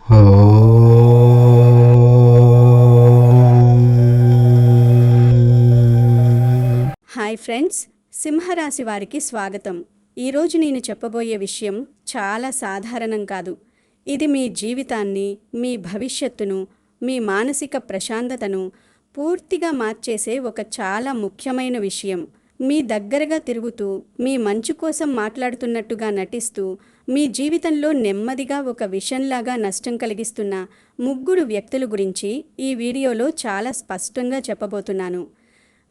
Hi friends, సింహరాశి వారికి స్వాగతం. ఈరోజు నేను చెప్పబోయే విషయం చాలా సాధారణం కాదు. ఇది మీ జీవితాన్ని, మీ భవిష్యత్తును, మీ మానసిక ప్రశాంతతను పూర్తిగా మార్చేసే ఒక చాలా ముఖ్యమైన విషయం. మీ దగ్గరగా తిరుగుతూ, మీ మంచు కోసం మాట్లాడుతున్నట్టుగా నటిస్తూ, మీ జీవితంలో నెమ్మదిగా ఒక విషంలాగా నష్టం కలిగిస్తున్న ముగ్గురు వ్యక్తుల గురించి ఈ వీడియోలో చాలా స్పష్టంగా చెప్పబోతున్నాను.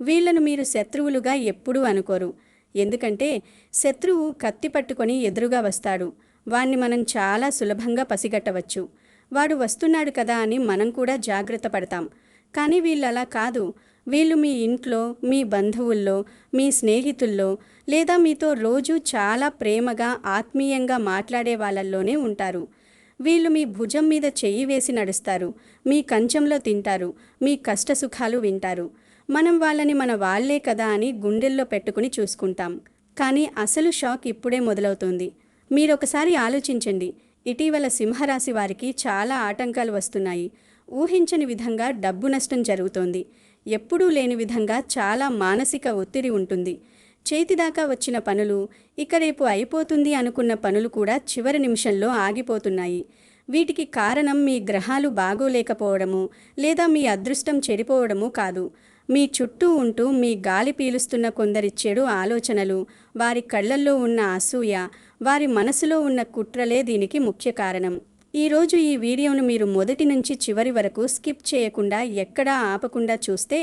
వీళ్లను మీరు శత్రువులుగా ఎప్పుడూ అనుకోరు. ఎందుకంటే శత్రువు కత్తి పట్టుకొని ఎదురుగా వస్తాడు. వాణ్ణి మనం చాలా సులభంగా పసిగట్టవచ్చు. వాడు వస్తున్నాడు కదా అని మనం కూడా జాగ్రత్త పడతాం. కానీ వీళ్ళు అలా కాదు. వీళ్ళు మీ ఇంట్లో, మీ బంధువుల్లో, మీ స్నేహితుల్లో లేదా మీతో రోజు చాలా ప్రేమగా, ఆత్మీయంగా మాట్లాడే వాళ్ళల్లోనే ఉంటారు. వీళ్ళు మీ భుజం మీద చెయ్యి వేసి నడుస్తారు, మీ కంచంలో తింటారు, మీ కష్టసుఖాలు వింటారు. మనం వాళ్ళని మన వాళ్లే కదా అని గుండెల్లో పెట్టుకుని చూసుకుంటాం. కానీ అసలు షాక్ ఇప్పుడే మొదలవుతుంది. మీరొకసారి ఆలోచించండి. ఇటీవల సింహరాశి వారికి చాలా ఆటంకాలు వస్తున్నాయి. ఊహించని విధంగా డబ్బు నష్టం జరుగుతోంది. ఎప్పుడూ లేని విధంగా చాలా మానసిక ఒత్తిడి ఉంటుంది. చేతిదాకా వచ్చిన పనులు, ఇక రేపు అయిపోతుంది అనుకున్న పనులు కూడా చివరి నిమిషంలో ఆగిపోతున్నాయి. వీటికి కారణం మీ గ్రహాలు బాగోలేకపోవడము లేదా మీ అదృష్టం చెడిపోవడము కాదు. మీ చుట్టూ ఉంటూ మీ గాలి పీలుస్తున్న కొందరి చెడు ఆలోచనలు, వారి కళ్ళల్లో ఉన్న అసూయ, వారి మనసులో ఉన్న కుట్రలే దీనికి ముఖ్య కారణం. ఈరోజు ఈ వీడియోను మీరు మొదటి నుంచి చివరి వరకు స్కిప్ చేయకుండా, ఎక్కడా ఆపకుండా చూస్తే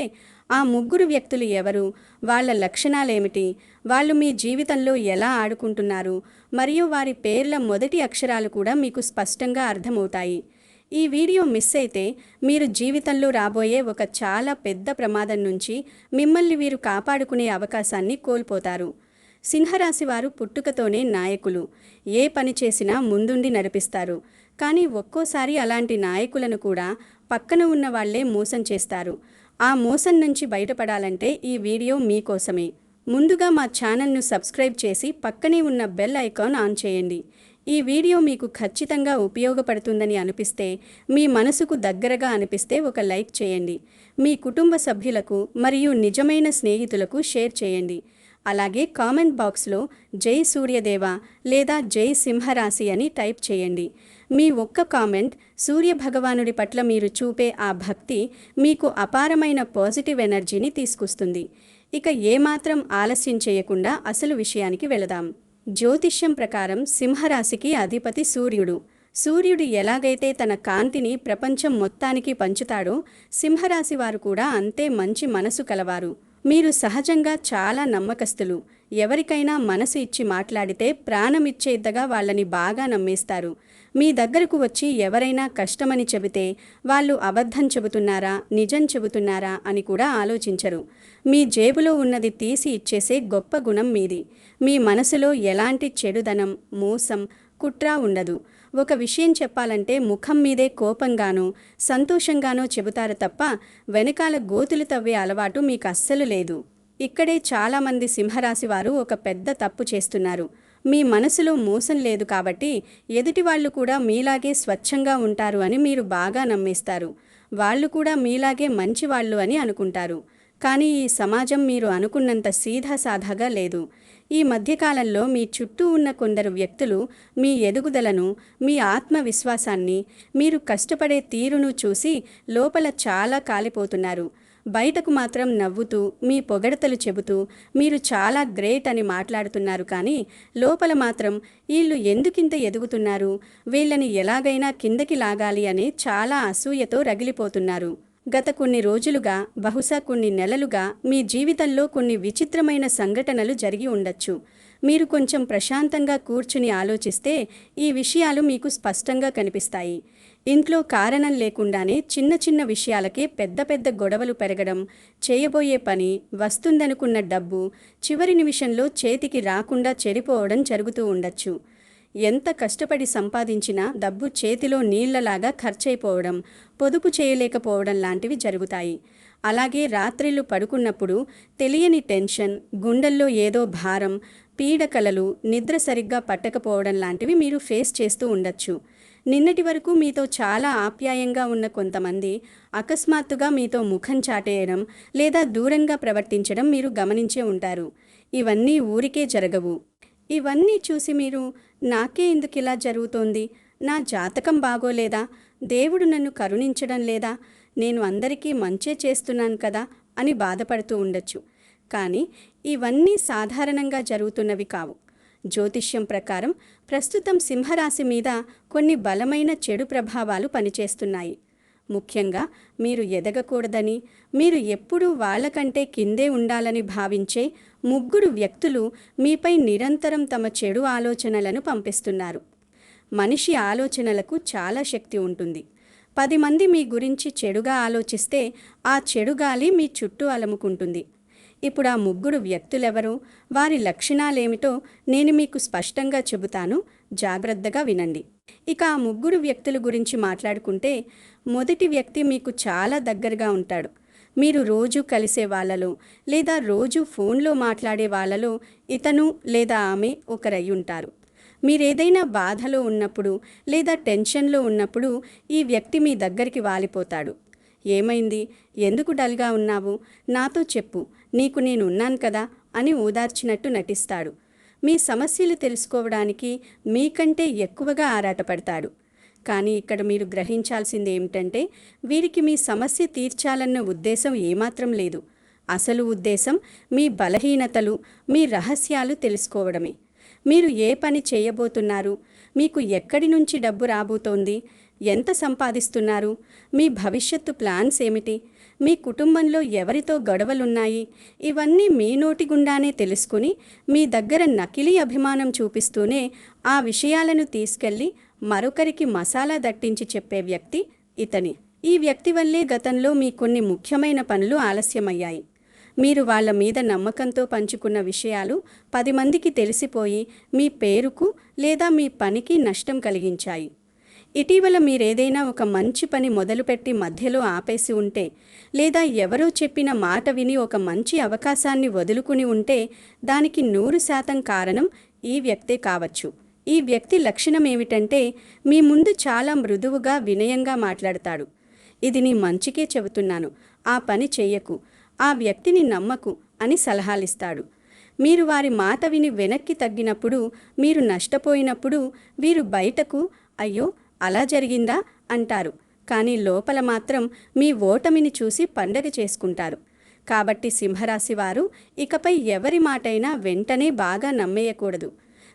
ఆ ముగ్గురు వ్యక్తులు ఎవరు, వాళ్ళ లక్షణాలేమిటి, వాళ్ళు మీ జీవితంలో ఎలా ఆడుకుంటున్నారు, మరియు వారి పేర్ల మొదటి అక్షరాలు కూడా మీకు స్పష్టంగా అర్థమవుతాయి. ఈ వీడియో మిస్ అయితే మీరు జీవితంలో రాబోయే ఒక చాలా పెద్ద ప్రమాదం నుంచి మిమ్మల్ని వీరు కాపాడుకునే అవకాశాన్ని కోల్పోతారు. సింహరాశి వారు పుట్టుకతోనే నాయకులు. ఏ పని చేసినా ముందుండి నడిపిస్తారు. కానీ ఒక్కోసారి అలాంటి నాయకులను కూడా పక్కన ఉన్న వాళ్లే మోసం చేస్తారు. ఆ మోసం నుంచి బయటపడాలంటే ఈ వీడియో మీకోసమే. ముందుగా మా ఛానల్ను సబ్స్క్రైబ్ చేసి పక్కనే ఉన్న బెల్ ఐకాన్ ఆన్ చేయండి. ఈ వీడియో మీకు ఖచ్చితంగా ఉపయోగపడుతుందని అనిపిస్తే, మీ మనసుకు దగ్గరగా అనిపిస్తే ఒక లైక్ చేయండి. మీ కుటుంబ సభ్యులకు మరియు నిజమైన స్నేహితులకు షేర్ చేయండి. అలాగే కామెంట్ బాక్స్లో జై సూర్యదేవ లేదా జై సింహరాశి అని టైప్ చేయండి. మీ ఒక్క కామెంట్ సూర్యభగవానుడి పట్ల మీరు చూపే ఆ భక్తి మీకు అపారమైన పాజిటివ్ ఎనర్జీని తీసుకొస్తుంది. ఇక ఏమాత్రం ఆలస్యం చేయకుండా అసలు విషయానికి వెళదాం. జ్యోతిష్యం ప్రకారం సింహరాశికి అధిపతి సూర్యుడు. సూర్యుడు ఎలాగైతే తన కాంతిని ప్రపంచం మొత్తానికి పంచుతాడో, సింహరాశి వారు కూడా అంతే మంచి మనసు కలవారు. మీరు సహజంగా చాలా నమ్మకస్తులు. ఎవరికైనా మనసు ఇచ్చి మాట్లాడితే ప్రాణమిచ్చేద్దగా వాళ్ళని బాగా నమ్మేస్తారు. మీ దగ్గరకు వచ్చి ఎవరైనా కష్టమని చెబితే వాళ్ళు అబద్ధం చెబుతున్నారా, నిజం చెబుతున్నారా అని కూడా ఆలోచించరు. మీ జేబులో ఉన్నది తీసి ఇచ్చేసే గొప్ప గుణం మీది. మీ మనసులో ఎలాంటి చెడుదనం, మోసం, కుట్ర ఉండదు. ఒక విషయం చెప్పాలంటే ముఖం మీదే కోపంగానో, సంతోషంగానో చెబుతారు తప్ప వెనకాల గోతులు తవ్వే అలవాటు మీకు అస్సలు లేదు. ఇక్కడే చాలామంది సింహరాశి వారు ఒక పెద్ద తప్పు చేస్తున్నారు. మీ మనసులో మోసం లేదు కాబట్టి ఎదుటివాళ్లు కూడా మీలాగే స్వచ్ఛంగా ఉంటారు అని మీరు బాగా నమ్మేస్తారు. వాళ్ళు కూడా మీలాగే మంచివాళ్ళు అని అనుకుంటారు. కానీ ఈ సమాజం మీరు అనుకున్నంత సీధాసాధాగా లేదు. ఈ మధ్యకాలంలో మీ చుట్టూ ఉన్న కొందరు వ్యక్తులు మీ ఎదుగుదలను, మీ ఆత్మవిశ్వాసాన్ని, మీరు కష్టపడే తీరును చూసి లోపల చాలా కాలిపోతున్నారు. బయటకు మాత్రం నవ్వుతూ, మీ పొగడతలు చెబుతూ మీరు చాలా గ్రేట్ అని మాట్లాడుతున్నారు. కానీ లోపల మాత్రం వీళ్ళు ఎందుకింత ఎదుగుతున్నారు, వీళ్ళని ఎలాగైనా కిందకి లాగాలి అని చాలా అసూయతో రగిలిపోతున్నారు. గత కొన్ని రోజులుగా, బహుశా కొన్ని నెలలుగా మీ జీవితంలో కొన్ని విచిత్రమైన సంఘటనలు జరిగి ఉండొచ్చు. మీరు కొంచెం ప్రశాంతంగా కూర్చుని ఆలోచిస్తే ఈ విషయాలు మీకు స్పష్టంగా కనిపిస్తాయి. ఇంట్లో కారణం లేకుండానే చిన్న చిన్న విషయాలకే పెద్ద పెద్ద గొడవలు పెరగడం, చేయబోయే పని, వస్తుందనుకున్న డబ్బు చివరి నిమిషంలో చేతికి రాకుండా చెడిపోవడం జరుగుతూ ఉండొచ్చు. ఎంత కష్టపడి సంపాదించినా డబ్బు చేతిలో నీళ్లలాగా ఖర్చయిపోవడం, పొదుపు చేయలేకపోవడం లాంటివి జరుగుతాయి. అలాగే రాత్రిళ్ళు పడుకున్నప్పుడు తెలియని టెన్షన్, గుండెల్లో ఏదో భారం, పీడకలలు, నిద్ర సరిగ్గా పట్టకపోవడం లాంటివి మీరు ఫేస్ చేస్తూ ఉండొచ్చు. నిన్నటి వరకు మీతో చాలా ఆప్యాయంగా ఉన్న కొంతమంది అకస్మాత్తుగా మీతో ముఖం చాటేయడం లేదా దూరంగా ప్రవర్తించడం మీరు గమనించే ఉంటారు. ఇవన్నీ ఊరికే జరగవు. ఇవన్నీ చూసి మీరు నాకే ఎందుకు ఇలా జరుగుతోంది, నా జాతకం బాగోలేదా, దేవుడు నన్ను కరుణించడం లేదా, నేను అందరికీ మంచే చేస్తున్నాను కదా అని బాధపడుతూ ఉండొచ్చు. కానీ ఇవన్నీ సాధారణంగా జరుగుతున్నవి కావు. జ్యోతిష్యం ప్రకారం ప్రస్తుతం సింహరాశి మీద కొన్ని బలమైన చెడు ప్రభావాలు పనిచేస్తున్నాయి. ముఖ్యంగా మీరు ఎదగకూడదని, మీరు ఎప్పుడూ వాళ్ళకంటే కిందే ఉండాలని భావించే 3 వ్యక్తులు మీపై నిరంతరం తమ చెడు ఆలోచనలను పంపిస్తున్నారు. మనిషి ఆలోచనలకు చాలా శక్తి ఉంటుంది. 10 మంది మీ గురించి చెడుగా ఆలోచిస్తే ఆ చెడు గాలి మీ చుట్టూ అలముకుంటుంది. ఇప్పుడు ఆ 3 వ్యక్తులెవరో, వారి లక్షణాలేమిటో నేను మీకు స్పష్టంగా చెబుతాను, జాగ్రత్తగా వినండి. ఇక ఆ 3 వ్యక్తుల గురించి మాట్లాడుకుంటే, మొదటి వ్యక్తి మీకు చాలా దగ్గరగా ఉంటాడు. మీరు రోజు కలిసే వాళ్ళలో లేదా రోజు ఫోన్లో మాట్లాడే వాళ్ళలో ఇతను లేదా ఆమె ఒకరై ఉంటారు. మీరేదైనా బాధలో ఉన్నప్పుడు లేదా టెన్షన్లో ఉన్నప్పుడు ఈ వ్యక్తి మీ దగ్గరికి వాలిపోతాడు. ఏమైంది, ఎందుకు డల్గా ఉన్నావు, నాతో చెప్పు, నీకు నేను ఉన్నాను కదా అని ఓదార్చినట్టు నటిస్తాడు. మీ సమస్యలు తెలుసుకోవడానికి మీకంటే ఎక్కువగా ఆరాటపడతాడు. కానీ ఇక్కడ మీరు గ్రహించాల్సింది ఏమిటంటే, వీరికి మీ సమస్య తీర్చాలన్న ఉద్దేశం ఏమాత్రం లేదు. అసలు ఉద్దేశం మీ బలహీనతలు, మీ రహస్యాలు తెలుసుకోవడమే. మీరు ఏ పని చేయబోతున్నారు, మీకు ఎక్కడి నుంచి డబ్బు రాబోతోంది, ఎంత సంపాదిస్తున్నారు, మీ భవిష్యత్తు ప్లాన్స్ ఏమిటి, మీ కుటుంబంలో ఎవరితో గొడవలున్నాయి, ఇవన్నీ మీ నోటి గుండానే తెలుసుకుని మీ దగ్గర నకిలీ అభిమానం చూపిస్తూనే ఆ విషయాలను తీసుకెళ్ళి మరొకరికి మసాలా దట్టించి చెప్పే వ్యక్తి ఇతని. ఈ వ్యక్తి వల్లే గతంలో మీ కొన్ని ముఖ్యమైన పనులు ఆలస్యమయ్యాయి. మీరు వాళ్ళ మీద నమ్మకంతో పంచుకున్న విషయాలు 10 మందికి తెలిసిపోయి మీ పేరుకు లేదా మీ పనికి నష్టం కలిగించాయి. ఇటీవల మీరేదైనా ఒక మంచి పని మొదలుపెట్టి మధ్యలో ఆపేసి ఉంటే, లేదా ఎవరో చెప్పిన మాట విని ఒక మంచి అవకాశాన్ని వదులుకుని ఉంటే, దానికి 100% కారణం ఈ వ్యక్తే కావచ్చు. ఈ వ్యక్తి లక్షణం ఏమిటంటే, మీ ముందు చాలా మృదువుగా వినయంగా మాట్లాడతాడు. ఇది నీ మంచికే చెబుతున్నాను, ఆ పని చెయ్యకు, ఆ వ్యక్తిని నమ్మకు అని సలహాలిస్తాడు. మీరు వారి మాట విని వెనక్కి తగ్గినప్పుడు, మీరు నష్టపోయినప్పుడు వీరు బయటకు అయ్యో అలా జరిగిందా అంటారు. కానీ లోపల మాత్రం మీ ఓటమిని చూసి పండగ చేసుకుంటారు. కాబట్టి సింహరాశి వారు ఇకపై ఎవరి మాటైనా వెంటనే బాగా నమ్మేయకూడదు.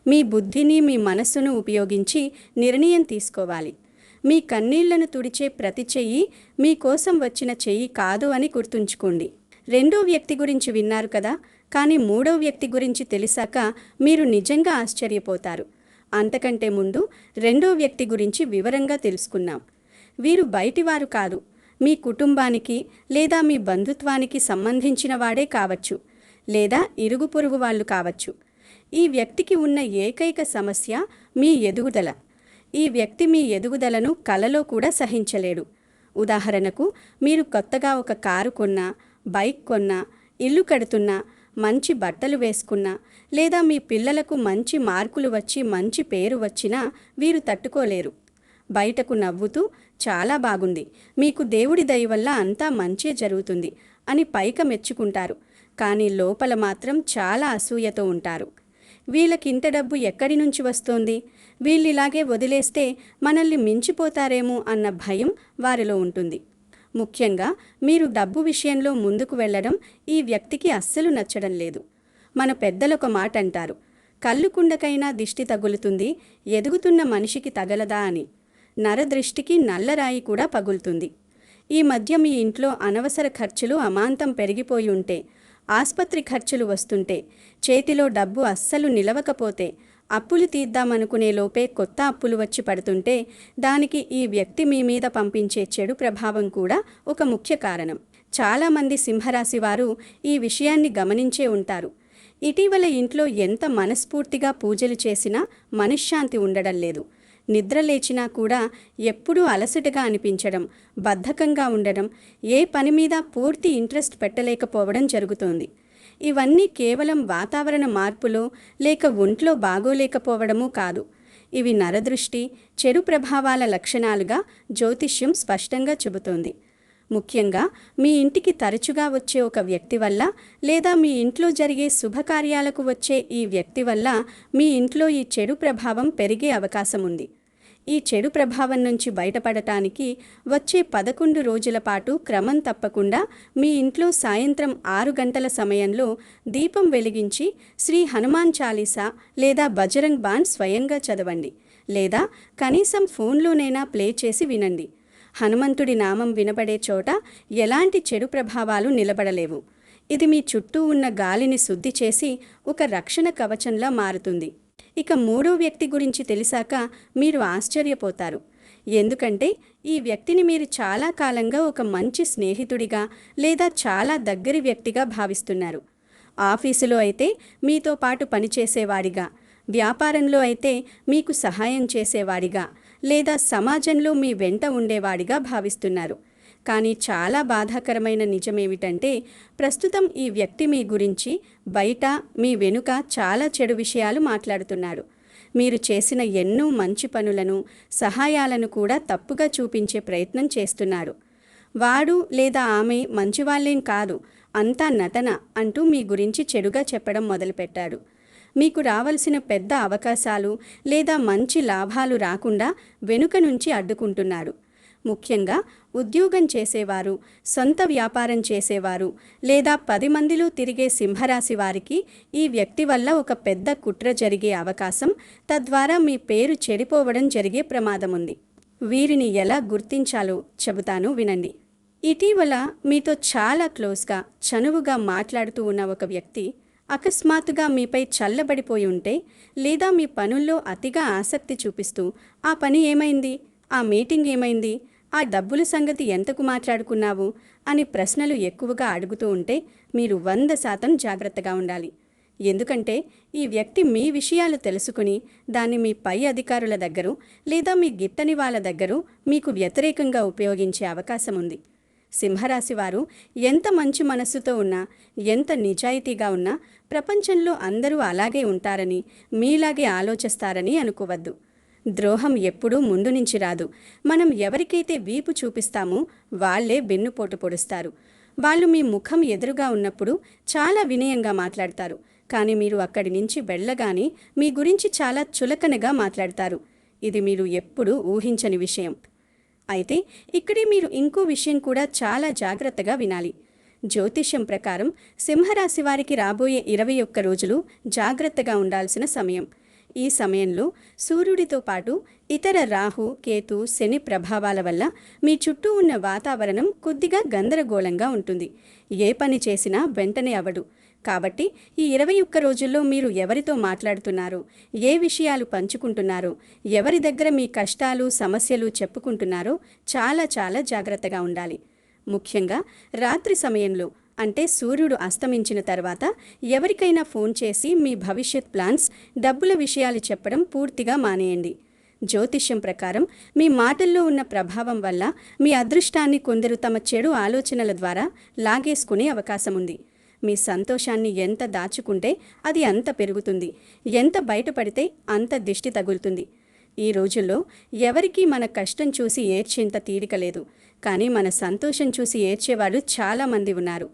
మీ బుద్ధిని, మీ మనస్సును ఉపయోగించి నిర్ణయం తీసుకోవాలి. మీ కన్నీళ్లను తుడిచే ప్రతి చెయ్యి మీకోసం వచ్చిన చెయ్యి కాదు అని గుర్తుంచుకోండి. 2వ వ్యక్తి గురించి విన్నారు కదా, కానీ 3వ వ్యక్తి గురించి తెలిసాక మీరు నిజంగా ఆశ్చర్యపోతారు. అంతకంటే ముందు 2వ వ్యక్తి గురించి వివరంగా తెలుసుకున్నాం. వీరు బయటివారు కాదు, మీ కుటుంబానికి లేదా మీ బంధుత్వానికి సంబంధించిన వాడే కావచ్చు, లేదా ఇరుగు పొరుగు వాళ్ళు కావచ్చు. ఈ వ్యక్తికి ఉన్న ఏకైక సమస్య మీ ఎదుగుదల. ఈ వ్యక్తి మీ ఎదుగుదలను కలలో కూడా సహించలేడు. ఉదాహరణకు, మీరు కొత్తగా ఒక కారు కొన్నా, బైక్ కొన్నా, ఇల్లు కడుతున్నా, మంచి బట్టలు వేసుకున్నా, లేదా మీ పిల్లలకు మంచి మార్కులు వచ్చి మంచి పేరు వచ్చినా వీరు తట్టుకోలేరు. బయటకు నవ్వుతూ చాలా బాగుంది, మీకు దేవుడి దయ వల్ల అంతా మంచే జరుగుతుంది అని పైక మెచ్చుకుంటారు. కానీ లోపల మాత్రం చాలా అసూయతో ఉంటారు. వీళ్ళకింత డబ్బు ఎక్కడి నుంచి వస్తోంది, వీళ్ళిలాగే వదిలేస్తే మనల్ని మించిపోతారేమో అన్న భయం వారిలో ఉంటుంది. ముఖ్యంగా మీరు డబ్బు విషయంలో ముందుకు వెళ్ళడం ఈ వ్యక్తికి అస్సలు నచ్చడం లేదు. మన పెద్దలొక మాట అంటారు, కళ్ళుకుండకైనా దిష్టి తగులుతుంది, ఎదుగుతున్న మనిషికి తగలదా అని. నరదృష్టికి నల్లరాయి కూడా పగులుతుంది. ఈ మధ్య మీ ఇంట్లో అనవసర ఖర్చులు అమాంతం పెరిగిపోయి ఉంటే, ఆస్పత్రి ఖర్చులు వస్తుంటే, చేతిలో డబ్బు అస్సలు నిలవకపోతే, అప్పులు తీద్దామనుకునే లోపే కొత్త అప్పులు వచ్చి పడుతుంటే, దానికి ఈ వ్యక్తి మీ మీద పంపించే చెడు ప్రభావం కూడా ఒక ముఖ్య కారణం. చాలామంది సింహరాశి వారు ఈ విషయాన్ని గమనించే ఉంటారు. ఇటీవల ఇంట్లో ఎంత మనస్ఫూర్తిగా పూజలు చేసినా మనశ్శాంతి ఉండడం లేదు. నిద్ర లేచినా కూడా ఎప్పుడూ అలసటగా అనిపించడం, బద్ధకంగా ఉండడం, ఏ పని మీద పూర్తి ఇంట్రెస్ట్ పెట్టలేకపోవడం జరుగుతోంది. ఇవన్నీ కేవలం వాతావరణ మార్పులో లేక ఒంట్లో బాగోలేకపోవడమూ కాదు. ఇవి నరదృష్టి, చెడు ప్రభావాల లక్షణాలుగా జ్యోతిష్యం స్పష్టంగా చెబుతోంది. ముఖ్యంగా మీ ఇంటికి తరచుగా వచ్చే ఒక వ్యక్తి వల్ల లేదా మీ ఇంట్లో జరిగే శుభకార్యాలకు వచ్చే ఈ వ్యక్తి వల్ల మీ ఇంట్లో ఈ చెడు ప్రభావం పెరిగే అవకాశం ఉంది. ఈ చెడు ప్రభావం నుంచి బయటపడటానికి వచ్చే 11 రోజుల పాటు క్రమం తప్పకుండా మీ ఇంట్లో సాయంత్రం 6 గంటల సమయంలో దీపం వెలిగించి శ్రీ హనుమాన్ చాలీసా లేదా బజరంగ్ బాన్ స్వయంగా చదవండి, లేదా కనీసం ఫోన్లోనైనా ప్లే చేసి వినండి. హనుమంతుడి నామం వినబడే చోట ఎలాంటి చెడు ప్రభావాలు నిలబడలేవు. ఇది మీ చుట్టూ ఉన్న గాలిని శుద్ధి చేసి ఒక రక్షణ కవచంలా మారుతుంది. ఇక మూడో వ్యక్తి గురించి తెలిసాక మీరు ఆశ్చర్యపోతారు. ఎందుకంటే ఈ వ్యక్తిని మీరు చాలా కాలంగా ఒక మంచి స్నేహితుడిగా లేదా చాలా దగ్గరి వ్యక్తిగా భావిస్తున్నారు. ఆఫీసులో అయితే మీతో పాటు పనిచేసేవాడిగా, వ్యాపారంలో అయితే మీకు సహాయం చేసేవాడిగా, లేదా సమాజంలో మీ వెంట ఉండేవాడిగా భావిస్తున్నారు. కానీ చాలా బాధాకరమైన నిజమేమిటంటే ప్రస్తుతం ఈ వ్యక్తి మీ గురించి బయట మీ వెనుక చాలా చెడు విషయాలు మాట్లాడుతున్నాడు. మీరు చేసిన ఎన్నో మంచి పనులను, సహాయాలను కూడా తప్పుగా చూపించే ప్రయత్నం చేస్తున్నాడు. వాడు లేదా ఆమె మంచివాళ్ళేం కాదు, అంతా నటన అంటూ మీ గురించి చెడుగా చెప్పడం మొదలుపెట్టాడు. మీకు రావలసిన పెద్ద అవకాశాలు లేదా మంచి లాభాలు రాకుండా వెనుక నుంచి అడ్డుకుంటున్నాడు. ముఖ్యంగా ఉద్యోగం చేసేవారు, సొంత వ్యాపారం చేసేవారు లేదా 10 మందిలో తిరిగే సింహరాశి వారికి ఈ వ్యక్తి వల్ల ఒక పెద్ద కుట్ర జరిగే అవకాశం, తద్వారా మీ పేరు చెడిపోవడం జరిగే ప్రమాదం ఉంది. వీరిని ఎలా గుర్తించాలో చెబుతాను వినండి. ఇటీవల మీతో చాలా క్లోజ్గా, చనువుగా మాట్లాడుతూ ఉన్న ఒక వ్యక్తి అకస్మాత్తుగా మీపై చల్లబడిపోయి ఉంటే, లేదా మీ పనుల్లో అతిగా ఆసక్తి చూపిస్తూ ఆ పని ఏమైంది, ఆ మీటింగ్ ఏమైంది, ఆ డబ్బుల సంగతి ఎంతకు మాట్లాడుకున్నావు అని ప్రశ్నలు ఎక్కువగా అడుగుతూ ఉంటే మీరు 100% జాగ్రత్తగా ఉండాలి. ఎందుకంటే ఈ వ్యక్తి మీ విషయాలు తెలుసుకుని దాన్ని మీ పై అధికారుల దగ్గర లేదా మీ గిట్టని వాళ్ళ దగ్గర మీకు వ్యతిరేకంగా ఉపయోగించే అవకాశం ఉంది. సింహరాశి వారు ఎంత మంచి మనస్సుతో ఉన్నా, ఎంత నిజాయితీగా ఉన్నా ప్రపంచంలో అందరూ అలాగే ఉంటారని, మీలాగే ఆలోచిస్తారని అనుకోవద్దు. ద్రోహం ఎప్పుడూ ముందు నుంచి రాదు. మనం ఎవరికైతే వీపు చూపిస్తామో వాళ్లే వెన్నుపోటు పొడుస్తారు. వాళ్ళు మీ ముఖం ఎదురుగా ఉన్నప్పుడు చాలా వినయంగా మాట్లాడతారు, కానీ మీరు అక్కడి నుంచి వెళ్ళగానే మీ గురించి చాలా చులకనగా మాట్లాడతారు. ఇది మీరు ఎప్పుడూ ఊహించని విషయం. అయితే ఇక్కడే మీరు ఇంకో విషయం కూడా చాలా జాగ్రత్తగా వినాలి. జ్యోతిష్యం ప్రకారం సింహరాశి వారికి రాబోయే 21 రోజులు జాగ్రత్తగా ఉండాల్సిన సమయం. ఈ సమయంలో సూర్యుడితో పాటు ఇతర రాహు, కేతు, శని ప్రభావాల వల్ల మీ చుట్టూ ఉన్న వాతావరణం కొద్దిగా గందరగోళంగా ఉంటుంది. ఏ పని చేసినా వెంటనే అవడు. కాబట్టి ఈ 21 రోజుల్లో మీరు ఎవరితో మాట్లాడుతున్నారో, ఏ విషయాలు పంచుకుంటున్నారో, ఎవరి దగ్గర మీ కష్టాలు, సమస్యలు చెప్పుకుంటున్నారో చాలా చాలా జాగ్రత్తగా ఉండాలి. ముఖ్యంగా రాత్రి సమయంలో, అంటే సూర్యుడు అస్తమించిన తర్వాత ఎవరికైనా ఫోన్ చేసి మీ భవిష్యత్ ప్లాన్స్, డబ్బుల విషయాలు చెప్పడం పూర్తిగా మానేయండి. జ్యోతిష్యం ప్రకారం మీ మాటల్లో ఉన్న ప్రభావం వల్ల మీ అదృష్టాన్ని కొందరు తమ చెడు ఆలోచనల ద్వారా లాగేసుకునే అవకాశం ఉంది. మీ సంతోషాన్ని ఎంత దాచుకుంటే అది అంత పెరుగుతుంది, ఎంత బయటపడితే అంత దిష్టి తగులుతుంది. ఈ రోజుల్లో ఎవరికీ మన కష్టం చూసి ఏడ్చేంత తీరిక లేదు, కానీ మన సంతోషం చూసి ఏడ్చేవాళ్ళు చాలామంది ఉన్నారు.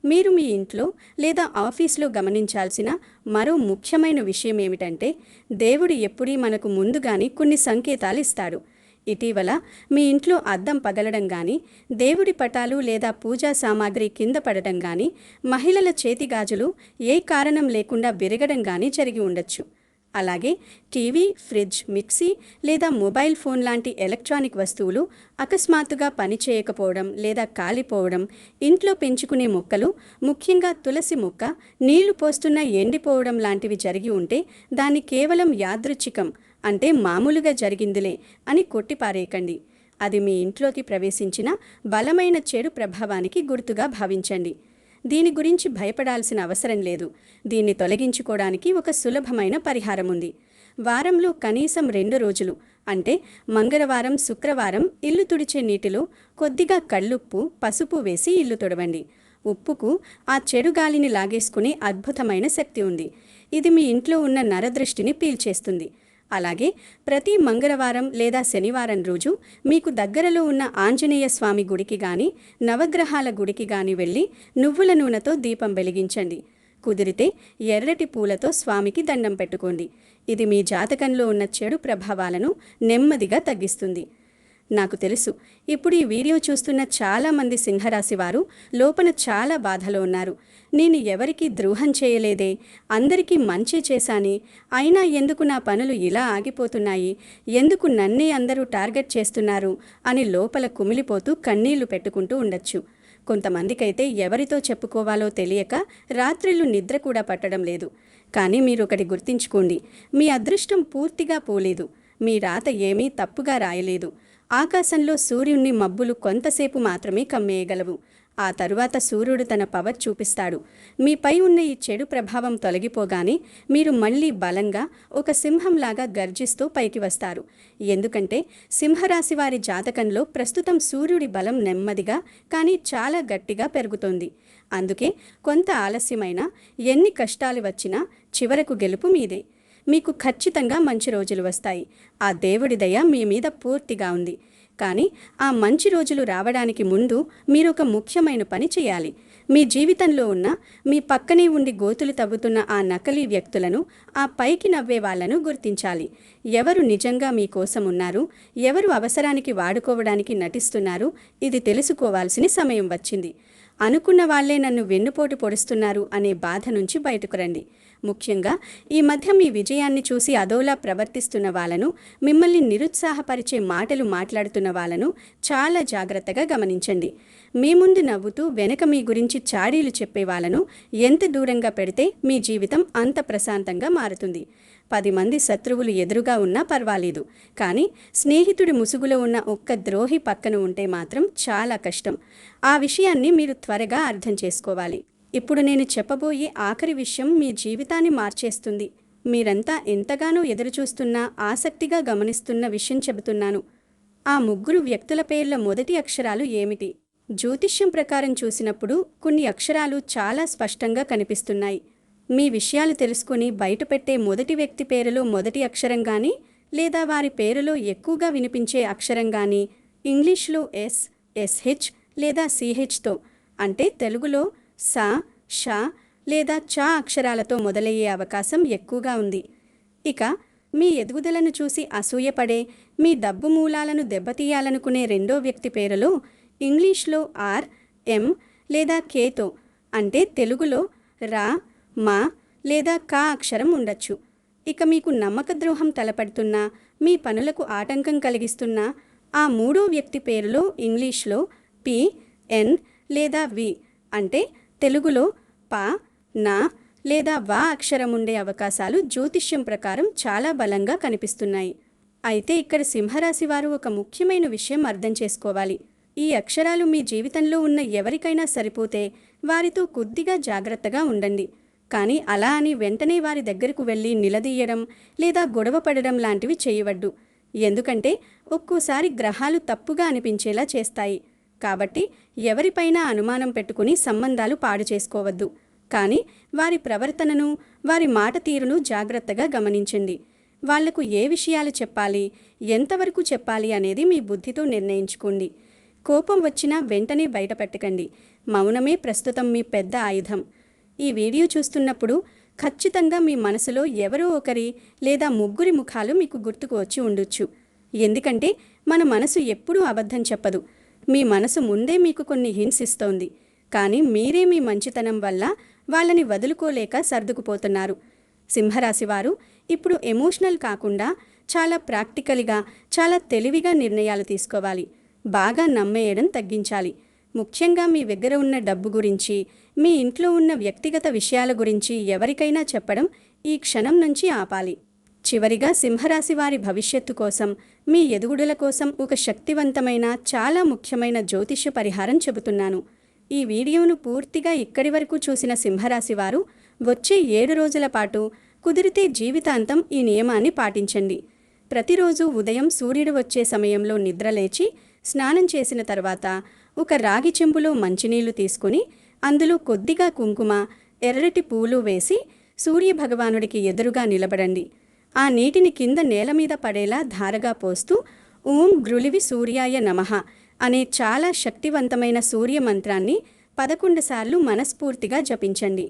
మీరు మీ ఇంట్లో లేదా ఆఫీస్లో గమనించాల్సిన మరో ముఖ్యమైన విషయం ఏమిటంటే, దేవుడు ఎప్పుడూ మనకు ముందుగానే కొన్ని సంకేతాలు ఇస్తాడు. ఇటీవల మీ ఇంట్లో అద్దం పగలడం కానీ, దేవుడి పటాలు లేదా పూజా సామాగ్రి కింద పడడం కానీ, మహిళల చేతి గాజులు ఏ కారణం లేకుండా విరగడం కానీ జరిగి ఉండొచ్చు. అలాగే టీవీ, ఫ్రిడ్జ్, మిక్సీ లేదా మొబైల్ ఫోన్ లాంటి ఎలక్ట్రానిక్ వస్తువులు అకస్మాత్తుగా పనిచేయకపోవడం లేదా కాలిపోవడం, ఇంట్లో పెంచుకునే మొక్కలు, ముఖ్యంగా తులసి మొక్క నీళ్లు పోస్తున్నా ఎండిపోవడం లాంటివి జరిగి ఉంటే దాన్ని కేవలం యాదృచ్ఛికం, అంటే మామూలుగా జరిగిందిలే అని కొట్టిపారేయకండి. అది మీ ఇంట్లోకి ప్రవేశించిన బలమైన చెడు ప్రభావానికి గుర్తుగా భావించండి. దీని గురించి భయపడాల్సిన అవసరం లేదు. దీన్ని తొలగించుకోవడానికి ఒక సులభమైన పరిహారం ఉంది. వారంలో కనీసం 2 రోజులు, అంటే మంగళవారం, శుక్రవారం ఇల్లు తుడిచే నీటిలో కొద్దిగా కళ్ళుప్పు, పసుపు వేసి ఇల్లు తుడవండి. ఉప్పుకు ఆ చెడు గాలిని లాగేసుకునే అద్భుతమైన శక్తి ఉంది. ఇది మీ ఇంట్లో ఉన్న నరదృష్టిని పీల్చేస్తుంది. అలాగే ప్రతి మంగళవారం లేదా శనివారం రోజు మీకు దగ్గరలో ఉన్న ఆంజనేయ స్వామి గుడికి గాని నవగ్రహాల గుడికి గాని వెళ్ళి నువ్వుల నూనెతో దీపం వెలిగించండి. కుదిరితే ఎర్రటి పూలతో స్వామికి దండం పెట్టుకోండి. ఇది మీ జాతకంలో ఉన్న చెడు ప్రభావాలను నెమ్మదిగా తగ్గిస్తుంది. నాకు తెలుసు, ఇప్పుడు ఈ వీడియో చూస్తున్న చాలామంది సింహరాశి వారు లోపల చాలా బాధలో ఉన్నారు. నేను ఎవరికీ ద్రోహం చేయలేదే, అందరికీ మంచి చేశానే, అయినా ఎందుకు నా పనులు ఇలా ఆగిపోతున్నాయి, ఎందుకు నన్నే అందరూ టార్గెట్ చేస్తున్నారు అని లోపల కుమిలిపోతూ కన్నీళ్లు పెట్టుకుంటూ ఉండొచ్చు. కొంతమందికైతే ఎవరితో చెప్పుకోవాలో తెలియక రాత్రిళ్ళు నిద్ర కూడా పట్టడం లేదు. కానీ మీరు ఒకటి గుర్తించుకోండి, మీ అదృష్టం పూర్తిగా పోలేదు. మీ రాత ఏమీ తప్పుగా రాయలేదు. ఆకాశంలో సూర్యుణ్ణి మబ్బులు కొంతసేపు మాత్రమే కమ్మేయగలవు. ఆ తరువాత సూర్యుడు తన పవర్ చూపిస్తాడు. మీపై ఉన్న ఈ చెడు ప్రభావం తొలగిపోగానే మీరు మళ్ళీ బలంగా ఒక సింహంలాగా గర్జిస్తూ పైకి వస్తారు. ఎందుకంటే సింహరాశి వారి జాతకంలో ప్రస్తుతం సూర్యుడి బలం నెమ్మదిగా కానీ చాలా గట్టిగా పెరుగుతోంది. అందుకే కొంత ఆలస్యమైన ఎన్ని కష్టాలు వచ్చినా చివరకు గెలుపు మీదే. మీకు ఖచ్చితంగా మంచి రోజులు వస్తాయి. ఆ దేవుడి దయ మీ మీద పూర్తిగా ఉంది. కానీ ఆ మంచి రోజులు రావడానికి ముందు మీరు ఒక ముఖ్యమైన పని చేయాలి. మీ జీవితంలో ఉన్న మీ పక్కనే ఉండి గోతులు తవ్వుతున్న ఆ నకిలీ వ్యక్తులను, ఆ పైకి నవ్వే వాళ్లను గుర్తించాలి. ఎవరు నిజంగా మీకోసం ఉన్నారు, ఎవరు అవసరానికి వాడుకోవడానికి నటిస్తున్నారు, ఇది తెలుసుకోవాల్సిన సమయం వచ్చింది. అనుకున్న వాళ్లే నన్ను వెన్నుపోటు పొడుస్తున్నారు అనే బాధ నుంచి బయటకు రండి. ముఖ్యంగా ఈ మధ్య మీ విజయాన్ని చూసి అదోలా ప్రవర్తిస్తున్న వాళ్ళను, మిమ్మల్ని నిరుత్సాహపరిచే మాటలు మాట్లాడుతున్న వాళ్ళను చాలా జాగ్రత్తగా గమనించండి. మీ ముందు నవ్వుతూ వెనక మీ గురించి చాడీలు చెప్పే వాళ్ళను ఎంత దూరంగా పెడితే మీ జీవితం అంత ప్రశాంతంగా మారుతుంది. 10 మంది శత్రువులు ఎదురుగా ఉన్నా పర్వాలేదు, కానీ స్నేహితుడి ముసుగులో ఉన్న ఒక్క ద్రోహి పక్కన ఉంటే మాత్రం చాలా కష్టం. ఆ విషయాన్ని మీరు త్వరగా అర్థం చేసుకోవాలి. ఇప్పుడు నేను చెప్పబోయే ఆఖరి విషయం మీ జీవితాన్ని మార్చేస్తుంది. మీరంతా ఎంతగానో ఎదురుచూస్తున్నా, ఆసక్తిగా గమనిస్తున్న విషయం చెబుతున్నాను. ఆ 3 వ్యక్తుల పేర్ల మొదటి అక్షరాలు ఏమిటి? జ్యోతిష్యం ప్రకారం చూసినప్పుడు కొన్ని అక్షరాలు చాలా స్పష్టంగా కనిపిస్తున్నాయి. మీ విషయాలు తెలుసుకుని బయటపెట్టే మొదటి వ్యక్తి పేరులో మొదటి అక్షరం కానీ, లేదా వారి పేరులో ఎక్కువగా వినిపించే అక్షరం కానీ ఇంగ్లీష్లో ఎస్, ఎస్హెచ్ లేదా సిహెచ్తో, అంటే తెలుగులో సా, షా లేదా చా అక్షరాలతో మొదలయ్యే అవకాశం ఎక్కువగా ఉంది. ఇక మీ ఎదుగుదలను చూసి అసూయపడే, మీ డబ్బు మూలాలను దెబ్బతీయాలనుకునే రెండో వ్యక్తి పేరులో ఇంగ్లీష్లో ఆర్, ఎం లేదా కేతో, అంటే తెలుగులో రా, మా లేదా కా అక్షరం ఉండొచ్చు. ఇక మీకు నమ్మక ద్రోహం తలపడుతున్నా, మీ పనులకు ఆటంకం కలిగిస్తున్నా ఆ మూడో వ్యక్తి పేరులో ఇంగ్లీష్లో పి, ఎన్ లేదా వి, అంటే తెలుగులో పా, నా లేదా వా అక్షరం ఉండే అవకాశాలు జ్యోతిష్యం ప్రకారం చాలా బలంగా కనిపిస్తున్నాయి. అయితే ఇక్కడ సింహరాశి వారు ఒక ముఖ్యమైన విషయం అర్థం చేసుకోవాలి. ఈ అక్షరాలు మీ జీవితంలో ఉన్న ఎవరికైనా సరిపోతే వారితో కొద్దిగా జాగ్రత్తగా ఉండండి. కానీ అలా అని వెంటనే వారి దగ్గరకు వెళ్ళి నిలదీయడం లేదా గొడవ పడడం లాంటివి చేయవద్దు. ఎందుకంటే ఒక్కోసారి గ్రహాలు తప్పుగా అనిపించేలా చేస్తాయి. కాబట్టి ఎవరిపైనా అనుమానం పెట్టుకుని సంబంధాలు పాడు చేసుకోవద్దు. కానీ వారి ప్రవర్తనను, వారి మాట తీరును జాగ్రత్తగా గమనించండి. వాళ్లకు ఏ విషయాలు చెప్పాలి, ఎంతవరకు చెప్పాలి అనేది మీ బుద్ధితో నిర్ణయించుకోండి. కోపం వచ్చినా వెంటనే బయటపెట్టకండి. మౌనమే ప్రస్తుతం మీ పెద్ద ఆయుధం. ఈ వీడియో చూస్తున్నప్పుడు ఖచ్చితంగా మీ మనసులో ఎవరో ఒకరి లేదా 3 ముఖాలు మీకు గుర్తుకు వచ్చి ఉండొచ్చు. ఎందుకంటే మన మనసు ఎప్పుడూ అబద్ధం చెప్పదు. మీ మనసు ముందే మీకు కొన్ని హింట్స్ ఇస్తోంది. కానీ మీరే మీ మంచితనం వల్ల వాళ్ళని వదులుకోలేక సర్దుకుపోతున్నారు. సింహరాశివారు ఇప్పుడు ఎమోషనల్ కాకుండా చాలా ప్రాక్టికల్గా, చాలా తెలివిగా నిర్ణయాలు తీసుకోవాలి. బాగా నమ్మేయడం తగ్గించాలి. ముఖ్యంగా మీ దగ్గర ఉన్న డబ్బు గురించి, మీ ఇంట్లో ఉన్న వ్యక్తిగత విషయాల గురించి ఎవరికైనా చెప్పడం ఈ క్షణం నుంచి ఆపాలి. చివరిగా సింహరాశి వారి భవిష్యత్తు కోసం, మీ ఎదుగుదల కోసం ఒక శక్తివంతమైన, చాలా ముఖ్యమైన జ్యోతిష్య పరిహారం చెబుతున్నాను. ఈ వీడియోను పూర్తిగా ఇక్కడి వరకు చూసిన సింహరాశి వారు వచ్చే 7 రోజుల పాటు కుదిరితే జీవితాంతం ఈ నియమాన్ని పాటించండి. ప్రతిరోజు ఉదయం సూర్యుడు వచ్చే సమయంలో నిద్రలేచి స్నానం చేసిన తర్వాత ఒక రాగి చెంబులో మంచినీళ్లు తీసుకుని అందులో కొద్దిగా కుంకుమ, ఎర్రటి పూలు వేసి సూర్యభగవానుడికి ఎదురుగా నిలబడండి. ఆ నీటిని కింద నేల మీద పడేలా ధారగా పోస్తూ ఓం గ్రులివి సూర్యాయ నమః అనే చాలా శక్తివంతమైన సూర్య మంత్రాన్ని 11 సార్లు మనస్ఫూర్తిగా జపించండి.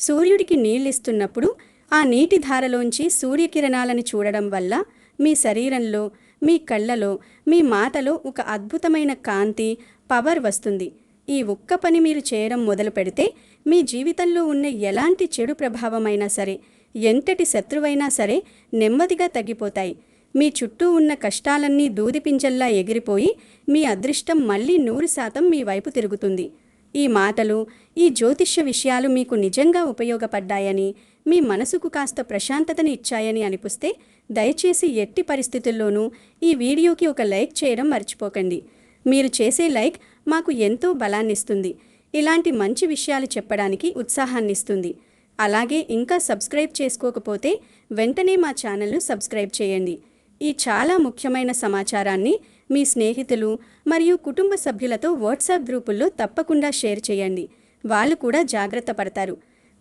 సూర్యుడికి నీళ్ళిస్తున్నప్పుడు ఆ నీటి ధారలోంచి సూర్యకిరణాలను చూడడం వల్ల మీ శరీరంలో, మీ కళ్ళలో, మీ మాటలో ఒక అద్భుతమైన కాంతి, పవర్ వస్తుంది. ఈ ఒక్క పని మీరు చేయడం మొదలు పెడితే మీ జీవితంలో ఉన్న ఎలాంటి చెడు ప్రభావమైనా సరే, ఎంతటి శత్రువైనా సరే నెమ్మదిగా తగ్గిపోతాయి. మీ చుట్టూ ఉన్న కష్టాలన్నీ దూదిపింజల్లా ఎగిరిపోయి మీ అదృష్టం మళ్ళీ 100% మీ వైపు తిరుగుతుంది. ఈ మాటలు, ఈ జ్యోతిష్య విషయాలు మీకు నిజంగా ఉపయోగపడ్డాయని, మీ మనసుకు కాస్త ప్రశాంతతని ఇచ్చాయని అనిపిస్తే దయచేసి ఎట్టి పరిస్థితుల్లోనూ ఈ వీడియోకి ఒక లైక్ చేయడం మర్చిపోకండి. మీరు చేసే లైక్ మాకు ఎంతో బలాన్నిస్తుంది, ఇలాంటి మంచి విషయాలు చెప్పడానికి ఉత్సాహాన్నిస్తుంది. అలాగే ఇంకా సబ్స్క్రైబ్ చేసుకోకపోతే వెంటనే మా ఛానల్ను సబ్స్క్రైబ్ చేయండి. ఈ చాలా ముఖ్యమైన సమాచారాన్ని మీ స్నేహితులు మరియు కుటుంబ సభ్యులతో వాట్సాప్ గ్రూపుల్లో తప్పకుండా షేర్ చేయండి. వాళ్ళు కూడా జాగ్రత్త పడతారు.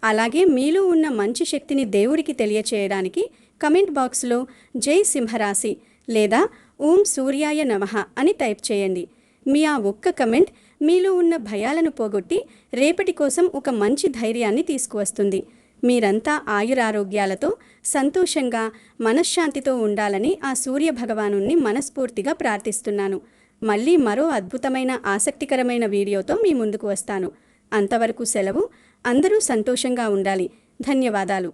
అలాగే మీలో ఉన్న మంచి శక్తిని దేవుడికి తెలియచేయడానికి కమెంట్ బాక్స్లో జై సింహరాశి లేదా ఓం సూర్యాయ నమః అని టైప్ చేయండి. మీ ఆ ఒక్క కమెంట్ మీలో ఉన్న భయాలను పోగొట్టి రేపటి కోసం ఒక మంచి ధైర్యాన్ని తీసుకువస్తుంది. మీరంతా ఆయురారోగ్యాలతో సంతోషంగా మనశ్శాంతితో ఉండాలని ఆ సూర్య భగవానుణ్ణి మనస్ఫూర్తిగా ప్రార్థిస్తున్నాను. మళ్ళీ మరో అద్భుతమైన ఆసక్తికరమైన వీడియోతో మీ ముందుకు వస్తాను. అంతవరకు సెలవు. అందరూ సంతోషంగా ఉండాలి. ధన్యవాదాలు.